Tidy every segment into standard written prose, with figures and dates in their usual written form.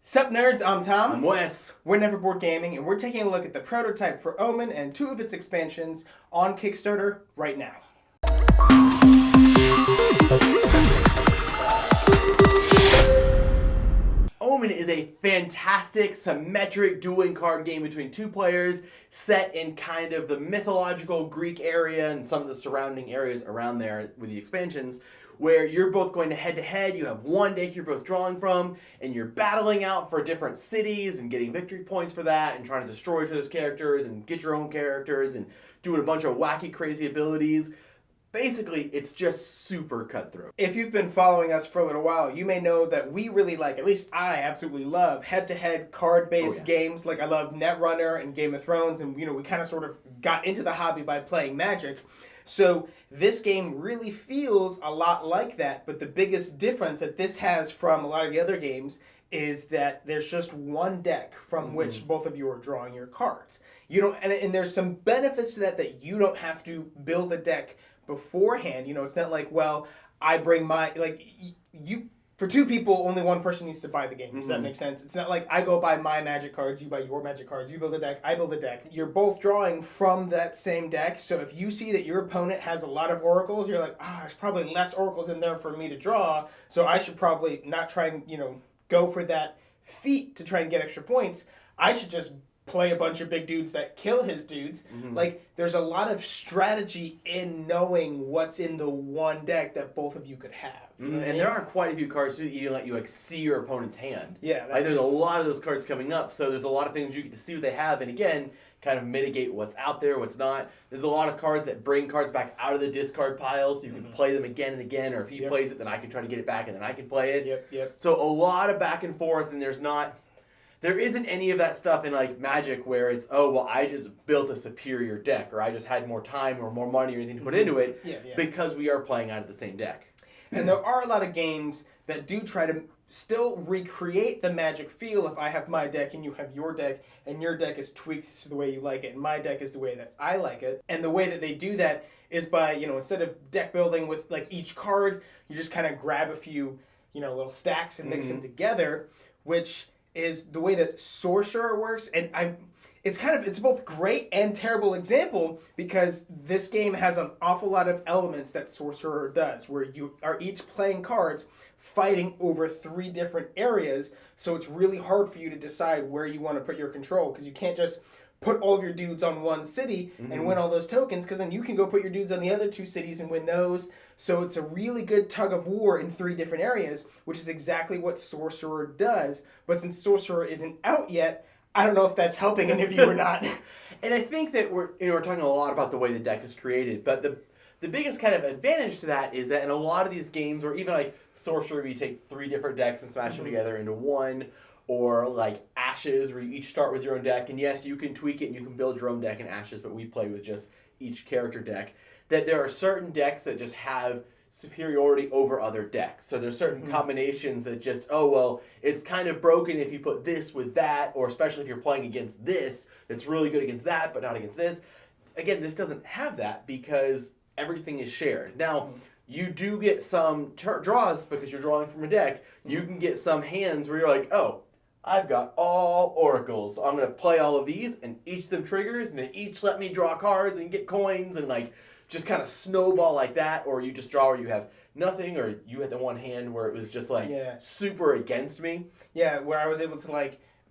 Sup nerds, I'm Tom. I'm Wes. We're Never Board Gaming, and we're taking a look at the prototype for Omen and 2 of its expansions on Kickstarter right now. Omen is a fantastic, symmetric dueling card game between 2 players set in kind of the mythological Greek area and some of the surrounding areas around there with the expansions, where you're both going head-to-head, you have one deck you're both drawing from, and you're battling out for different cities and getting victory points for that and trying to destroy each other's characters and get your own characters and doing a bunch of wacky, crazy abilities. Basically, it's just super cutthroat. If you've been following us for a little while, you may know that we really like, at least I absolutely love, head-to-head card-based games. Like I love Netrunner and Game of Thrones, and we kind of sort of got into the hobby by playing Magic. So this game really feels a lot like that, but the biggest difference that this has from a lot of the other games is that there's just one deck from which both of you are drawing your cards. You don't, and there's some benefits to that you don't have to build a deck beforehand. It's not like, well, I bring my, you, for 2 people, only one person needs to buy the game. Does that make sense? It's not like I go buy my Magic cards, you buy your Magic cards, you build a deck, I build a deck. You're both drawing from that same deck, so if you see that your opponent has a lot of oracles, you're like, there's probably less oracles in there for me to draw, so I should probably not try and, go for that feat to try and get extra points. I should just play a bunch of big dudes that kill his dudes. There's a lot of strategy in knowing what's in the one deck that both of you could have. And there are quite a few cards that even let you see your opponent's hand. Yeah, there's a lot of those cards coming up, so there's a lot of things you get to see what they have, and again, kind of mitigate what's out there, what's not. There's a lot of cards that bring cards back out of the discard pile, so you can play them again and again, or if he plays it, then I can try to get it back, and then I can play it. So a lot of back and forth, and there isn't any of that stuff in like Magic where it's, I just built a superior deck, or I just had more time or more money or anything to put into it, because we are playing out of the same deck. And there are a lot of games that do try to still recreate the Magic feel. If I have my deck and you have your deck, and your deck is tweaked to the way you like it, and my deck is the way that I like it. And the way that they do that is by, instead of deck building with like each card, you just kind of grab a few, little stacks and mix them together, which is the way that Sorcerer works. And it's both great and terrible example, because this game has an awful lot of elements that Sorcerer does, where you are each playing cards fighting over 3 different areas, so it's really hard for you to decide where you want to put your control, because you can't just put all of your dudes on one city and win all those tokens, because then you can go put your dudes on the other 2 cities and win those. So it's a really good tug of war in 3 different areas, which is exactly what Sorcerer does. But since Sorcerer isn't out yet, I don't know if that's helping any of you or not. And I think that we're talking a lot about the way the deck is created, but the biggest kind of advantage to that is that in a lot of these games, or even like Sorcerer, where you take 3 different decks and smash them together into one, or like Ashes, where you each start with your own deck, and yes, you can tweak it and you can build your own deck in Ashes, but we play with just each character deck, that there are certain decks that just have superiority over other decks. So there's certain combinations that just, it's kind of broken if you put this with that, or especially if you're playing against this, that's really good against that, but not against this. Again, this doesn't have that because everything is shared. Now, you do get some draws because you're drawing from a deck. You can get some hands where you're like, I've got all oracles. I'm going to play all of these, and each of them triggers, and they each let me draw cards and get coins, and just kind of snowball like that. Or you just draw where you have nothing, or you had the one hand where it was just super against me. Yeah, where I was able to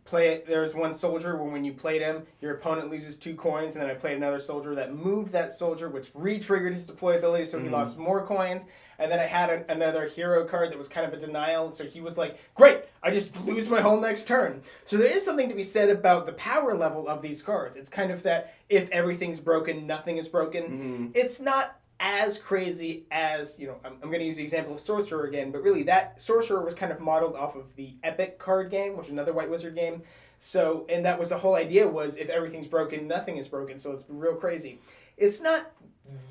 play it. There was one soldier where when you played him, your opponent loses 2 coins, and then I played another soldier that moved that soldier, which re-triggered his deployability, so he lost more coins. And then I had another hero card that was kind of a denial, so he was like, great, I just lose my whole next turn. So there is something to be said about the power level of these cards. It's kind of that if everything's broken, nothing is broken. It's not as crazy as, I'm going to use the example of Sorcerer again, but really that Sorcerer was kind of modeled off of the Epic card game, which is another White Wizard game. So, and that was the whole idea, was if everything's broken, nothing is broken. So it's real crazy. It's not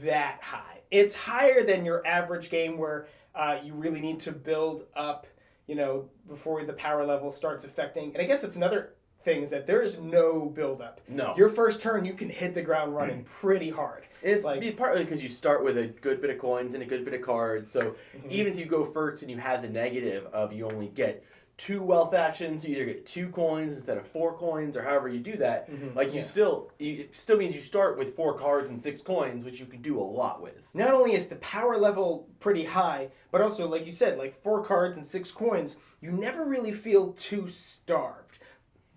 that high. It's higher than your average game where you really need to build up, before the power level starts affecting. And I guess that's another thing, is that there is no build-up. No. Your first turn, you can hit the ground running pretty hard. It's partly because you start with a good bit of coins and a good bit of cards. So even if you go first and you have the negative of you only get 2 wealth actions, you either get 2 coins instead of 4 coins, or however you do that. Like it still means you start with 4 cards and 6 coins, which you can do a lot with. Not only is the power level pretty high, but also, like you said, like 4 cards and 6 coins, you never really feel too starved.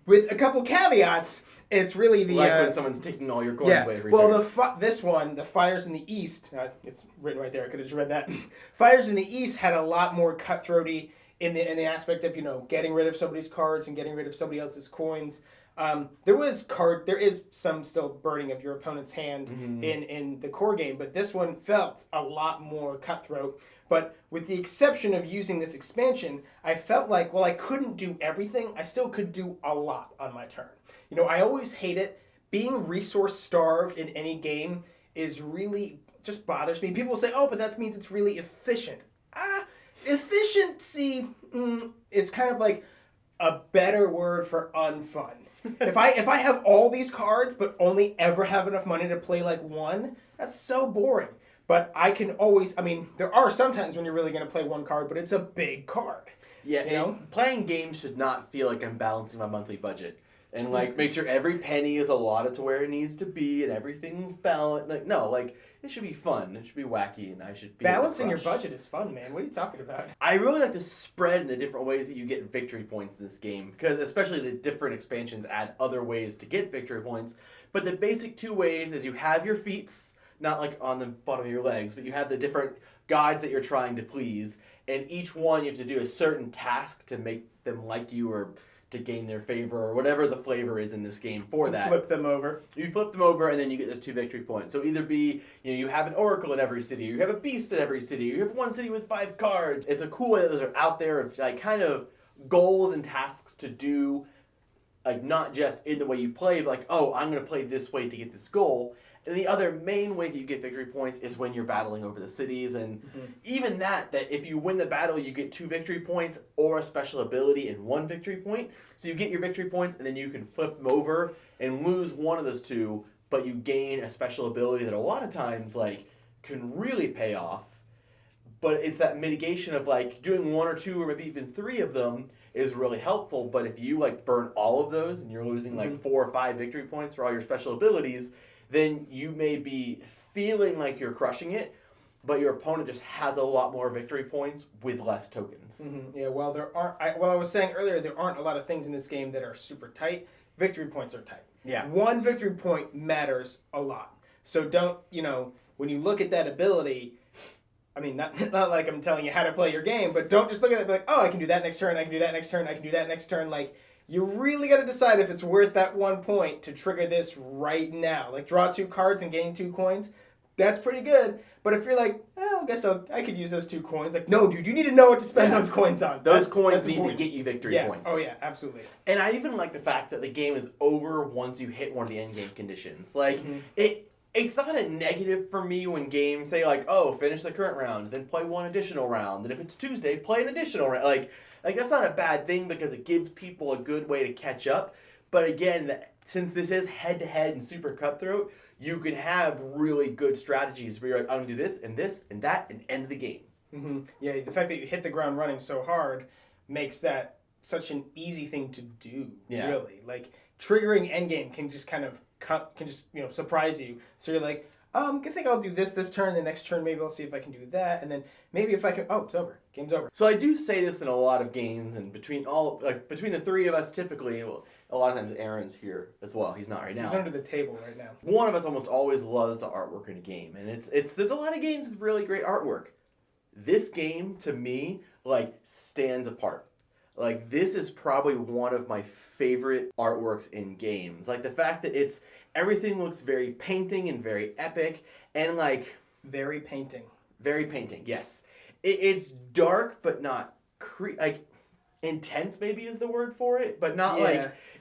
With a couple caveats, it's really the... Like when someone's taking all your coins away every turn. Well, this one, the Fires in the East, it's written right there, I could have just read that. Fires in the East had a lot more cutthroaty in the aspect of, getting rid of somebody's cards and getting rid of somebody else's coins. There is some still burning of your opponent's hand in the core game, but this one felt a lot more cutthroat. But with the exception of using this expansion, I felt like, while I couldn't do everything, I still could do a lot on my turn. I always hate it. Being resource starved in any game is really, just bothers me. People say, oh, but that means it's really efficient. Efficiency, it's kind of like a better word for unfun. If I have all these cards but only ever have enough money to play like one, that's so boring. But I can always, there are some times when you're really going to play one card, but it's a big card. Yeah, playing games should not feel like I'm balancing my monthly budget. And, make sure every penny is allotted to where it needs to be and everything's balanced. It should be fun. It should be wacky, and I should be balancing your budget is fun, man. What are you talking about? I really like the spread and the different ways that you get victory points in this game, because especially the different expansions add other ways to get victory points. But the basic 2 ways is you have your feats, not like on the bottom of your legs, but you have the different gods that you're trying to please, and each one you have to do a certain task to make them like you or to gain their favor or whatever the flavor is in this game for that. Flip them over. You flip them over and then you get those 2 victory points. So either be, you have an oracle in every city, or you have a beast in every city, or you have one city with 5 cards. It's a cool way that those are out there of kind of goals and tasks to do, not just in the way you play, but I'm going to play this way to get this goal. And the other main way that you get victory points is when you're battling over the cities. And even that if you win the battle, you get 2 victory points or a special ability and 1 victory point. So you get your victory points, and then you can flip them over and lose one of those 2, but you gain a special ability that a lot of times, can really pay off. But it's that mitigation of, doing 1 or 2 or maybe even 3 of them is really helpful. But if you, burn all of those and you're losing, 4 or 5 victory points for all your special abilities, then you may be feeling like you're crushing it, but your opponent just has a lot more victory points with less tokens. Yeah, well, I was saying earlier, there aren't a lot of things in this game that are super tight. Victory points are tight. Yeah. 1 victory point matters a lot. So don't, when you look at that ability, not like I'm telling you how to play your game, but don't just look at it and be like, oh, I can do that next turn, I can do that next turn, I can do that next turn. You really got to decide if it's worth that 1 point to trigger this right now. Draw 2 cards and gain 2 coins. That's pretty good. But if you're I guess I could use those 2 coins. No, dude, you need to know what to spend those coins on. Those coins need to get you victory points. Oh, yeah, absolutely. And I even like the fact that the game is over once you hit one of the end game conditions. It's not a negative for me when games say, finish the current round, then play 1 additional round. And if it's Tuesday, play an additional round. That's not a bad thing because it gives people a good way to catch up. But again, since this is head-to-head and super cutthroat, you can have really good strategies where you're I'm going to do this and that and end the game. Yeah, the fact that you hit the ground running so hard makes that such an easy thing to do, really. Triggering endgame can just kind of surprise you. So you're I think I'll do this turn, the next turn maybe I'll see if I can do that, and then maybe if I can, it's over. Game's over. So I do say this in a lot of games, and between the 3 of us typically, a lot of times Aaron's here as well. He's not right now. He's under the table right now. One of us almost always loves the artwork in a game, and there's a lot of games with really great artwork. This game, to me, stands apart. This is probably one of my favorite artworks in games. The fact that everything looks very painting and very epic, and very painting. Very painting, yes. It's dark, but not intense maybe is the word for it, but not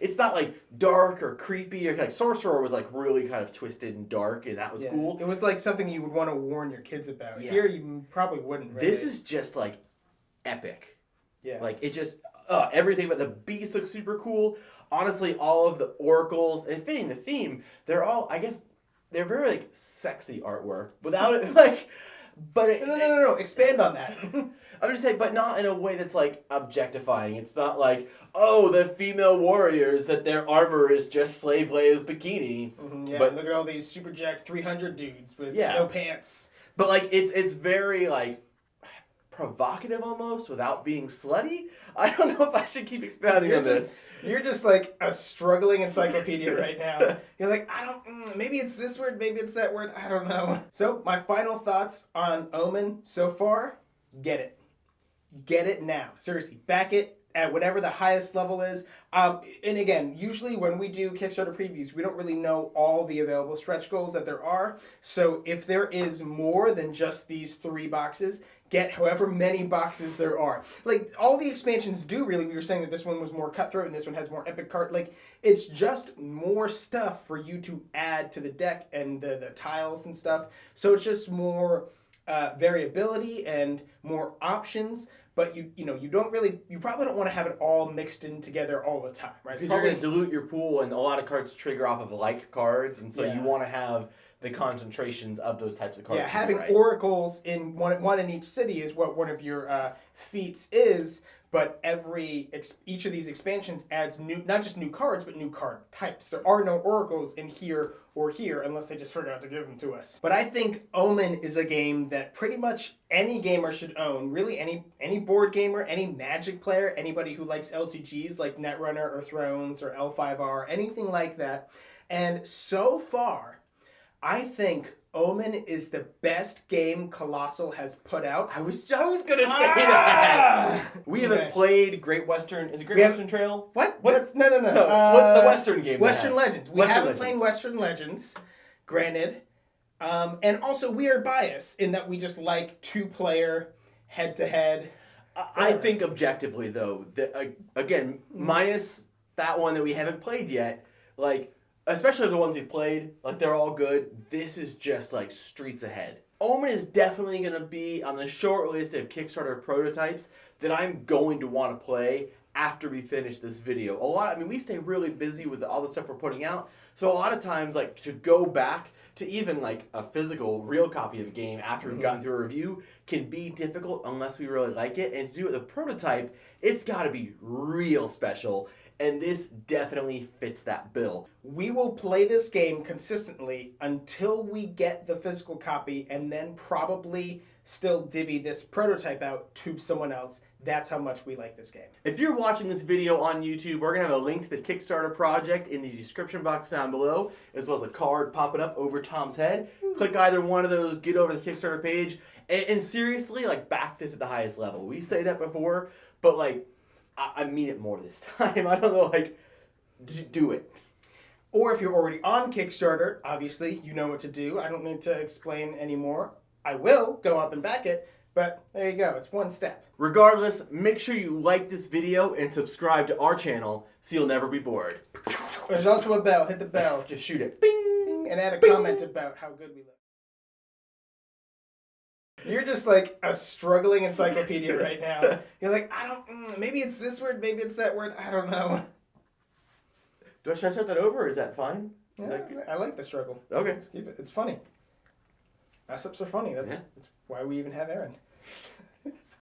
it's not dark or creepy or Sorcerer was really kind of twisted and dark, and that was cool. It was something you would want to warn your kids about. Yeah. Here you probably wouldn't. Really. This is just epic. Yeah. It just everything about the beast looks super cool. Honestly, all of the oracles and fitting the theme, they're all they're very sexy artwork without it But No. Expand on that. I'm just saying, but not in a way that's like objectifying. It's not like, oh, the female warriors that their armor is just Slave Leia's bikini. Yeah, but look at all these super jacked 300 dudes with Yeah. no pants. But like it's very like provocative almost without being slutty. I don't know if I should keep expounding on this. You're just like a struggling encyclopedia right now. You're like, maybe it's this word, maybe it's that word, I don't know. So my final thoughts on Omen so far, get it. Get it now. Seriously, back it at whatever the highest level is. And again, usually when we do Kickstarter previews, we don't really know all the available stretch goals that there are. So if there is more than just these 3 boxes, get however many boxes there are. Like, all the expansions do really, we were saying that this one was more cutthroat and this one has more epic card. Like, it's just more stuff for you to add to the deck and the tiles and stuff. So it's just more variability and more options. But you probably don't want to have it all mixed in together all the time, right? Because you're going to dilute your pool, and a lot of cards trigger off of like cards, and so you want to have the concentrations of those types of cards. Yeah, having oracles in one in each city is what one of your feats is. But each of these expansions adds not just new cards, but new card types. There are no oracles in here or here unless they just forgot to give them to us. But I think Omen is a game that pretty much any gamer should own. Really, any board gamer, any Magic player, anybody who likes LCGs like Netrunner or Thrones or L5R, anything like that. And so far, I think Omen is the best game Colossal has put out. I was gonna say that. We haven't played Great Western. Is it Great Western Trail? What? No. What The Western game? Western Legends. We haven't played Legends. Western Legends, granted. And also we are biased in that we just like 2-player head-to-head. I think objectively though, that again, minus that one that we haven't played yet, like. Especially the ones we played, like they're all good. This is just like streets ahead. Omen is definitely going to be on the short list of Kickstarter prototypes that I'm going to want to play after we finish this video. We stay really busy with all the stuff we're putting out. So a lot of times, like to go back to even like a physical, real copy of a game after we've gotten through a review can be difficult unless we really like it. And to do it with a prototype, it's got to be real special. And this definitely fits that bill. We will play this game consistently until we get the physical copy and then probably still divvy this prototype out to someone else. That's how much we like this game. If you're watching this video on YouTube, we're going to have a link to the Kickstarter project in the description box down below, as well as a card popping up over Tom's head. Click either one of those, get over to the Kickstarter page, and seriously, like, back this at the highest level. We say that before, but, like, I mean it more this time. I don't know, like, do it. Or if you're already on Kickstarter, obviously, you know what to do. I don't need to explain anymore. I will go up and back it, but there you go. It's one step. Regardless, make sure you like this video and subscribe to our channel so you'll never be bored. There's also a bell. Hit the bell. Just shoot it. Bing! And add a Bing! comment about how good we look. You're just like a struggling encyclopedia right now. You're like, maybe it's this word, maybe it's that word, I don't know. Should I start that over, or is that fine? Yeah, I like the struggle. Okay. Let's keep it. It's funny. Mess ups are funny. That's why we even have Aaron.